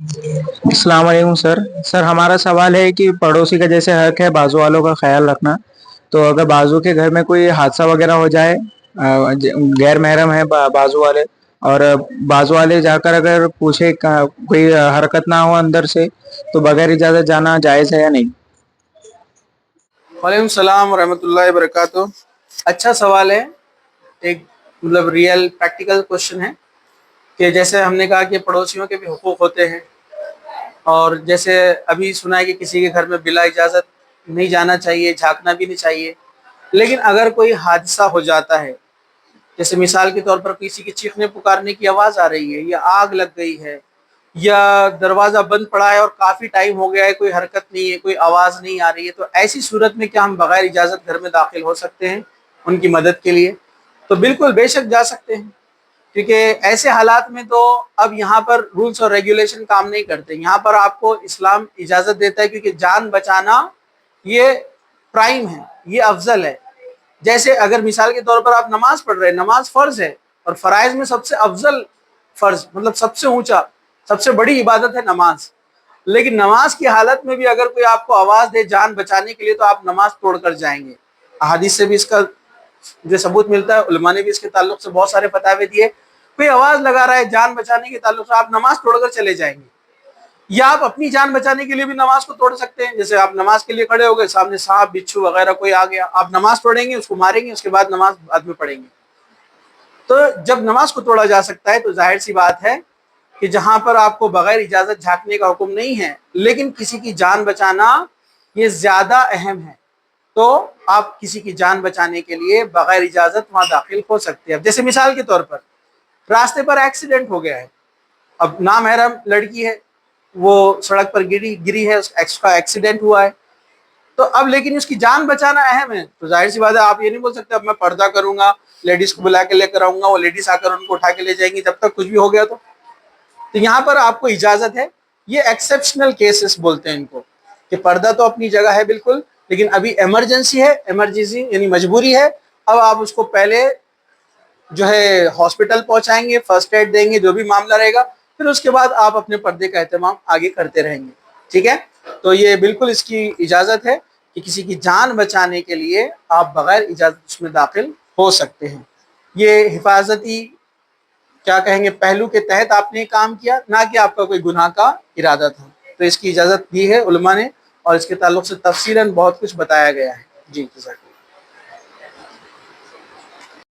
السلام علیکم سر ہمارا سوال ہے کہ پڑوسی کا جیسے حق ہے بازو والوں کا خیال رکھنا، تو اگر بازو کے گھر میں کوئی حادثہ وغیرہ ہو جائے، غیر محرم ہے بازو والے، اور بازو والے جا کر اگر پوچھے کوئی حرکت نہ ہو اندر سے، تو بغیر اجازت جانا جائز ہے یا نہیں؟ وعلیکم السلام ورحمۃ اللہ وبرکاتہ۔ اچھا سوال ہے، ایک ریئل پریکٹیکل کوشچن ہے کہ جیسے ہم نے کہا کہ پڑوسیوں کے بھی حقوق ہوتے ہیں، اور جیسے ابھی سنا ہے کہ کسی کے گھر میں بلا اجازت نہیں جانا چاہیے، جھانکنا بھی نہیں چاہیے۔ لیکن اگر کوئی حادثہ ہو جاتا ہے، جیسے مثال کے طور پر کسی کی چیخنے پکارنے کی آواز آ رہی ہے، یا آگ لگ گئی ہے، یا دروازہ بند پڑا ہے اور کافی ٹائم ہو گیا ہے، کوئی حرکت نہیں ہے، کوئی آواز نہیں آ رہی ہے، تو ایسی صورت میں کیا ہم بغیر اجازت گھر میں داخل ہو سکتے ہیں ان کی مدد کے لیے؟ تو بالکل بے شک جا سکتے ہیں، کیونکہ ایسے حالات میں تو اب یہاں پر رولز اور ریگولیشن کام نہیں کرتے۔ یہاں پر آپ کو اسلام اجازت دیتا ہے، کیونکہ جان بچانا یہ پرائم ہے، یہ افضل ہے۔ جیسے اگر مثال کے طور پر آپ نماز پڑھ رہے ہیں، نماز فرض ہے، اور فرائض میں سب سے افضل فرض، سب سے اونچا، سب سے بڑی عبادت ہے نماز۔ لیکن نماز کی حالت میں بھی اگر کوئی آپ کو آواز دے جان بچانے کے لیے، تو آپ نماز توڑ کر جائیں گے۔ احادیث سے بھی اس کا جو ثبوت ملتا ہے، علماء نے بھی اس کے تعلق سے بہت سارے فتاوے دیے۔ کوئی آواز لگا رہا ہے جان بچانے کے تعلق سے، آپ نماز توڑ کر چلے جائیں گے۔ یا آپ اپنی جان بچانے کے لیے بھی نماز کو توڑ سکتے ہیں، جیسے آپ نماز کے لیے کھڑے ہو گئے، سامنے سانپ بچھو وغیرہ کوئی آ گیا، آپ نماز توڑیں گے، اس کو ماریں گے، اس کے بعد نماز بعد میں پڑھیں گے۔ تو جب نماز کو توڑا جا سکتا ہے، تو ظاہر سی بات ہے کہ جہاں پر آپ کو بغیر اجازت جھانکنے کا حکم نہیں ہے، لیکن کسی کی جان بچانا یہ زیادہ اہم ہے، تو آپ کسی کی جان بچانے کے لیے بغیر اجازت وہاں داخل ہو سکتے ہیں۔ اب جیسے مثال کے طور پر راستے پر ایکسیڈنٹ ہو گیا ہے، اب نامحرم لڑکی ہے، وہ سڑک پر گری ہے، اس کا ایکسیڈنٹ ہوا ہے، تو اب لیکن اس کی جان بچانا اہم ہے، تو ظاہر سی بات ہے آپ یہ نہیں بول سکتے اب میں پردہ کروں گا، لیڈیز کو بلا کے لے کر آؤں گا، وہ لیڈیز آ کر ان کو اٹھا کے لے جائیں گی جب تک کچھ بھی ہو گیا۔ تو یہاں پر آپ کو اجازت ہے۔ یہ ایکسیپشنل کیسز بولتے ہیں ان کو، کہ پردہ تو اپنی جگہ ہے بالکل، لیکن ابھی ایمرجنسی ہے، ایمرجنسی یعنی مجبوری ہے، اب آپ اس کو پہلے جو ہے ہاسپٹل پہنچائیں گے، فرسٹ ایڈ دیں گے، جو بھی معاملہ رہے گا، پھر اس کے بعد آپ اپنے پردے کا اہتمام آگے کرتے رہیں گے۔ ٹھیک ہے، تو یہ بالکل اس کی اجازت ہے کہ کسی کی جان بچانے کے لیے آپ بغیر اجازت اس میں داخل ہو سکتے ہیں۔ یہ حفاظتی کیا کہیں گے پہلو کے تحت آپ نے کام کیا، نہ کہ آپ کا کوئی گناہ کا ارادہ تھا، تو اس کی اجازت دی ہے علماء نے، اور اس کے تعلق سے تفصیلاً بہت کچھ بتایا گیا ہے۔ جی جزاک اللہ۔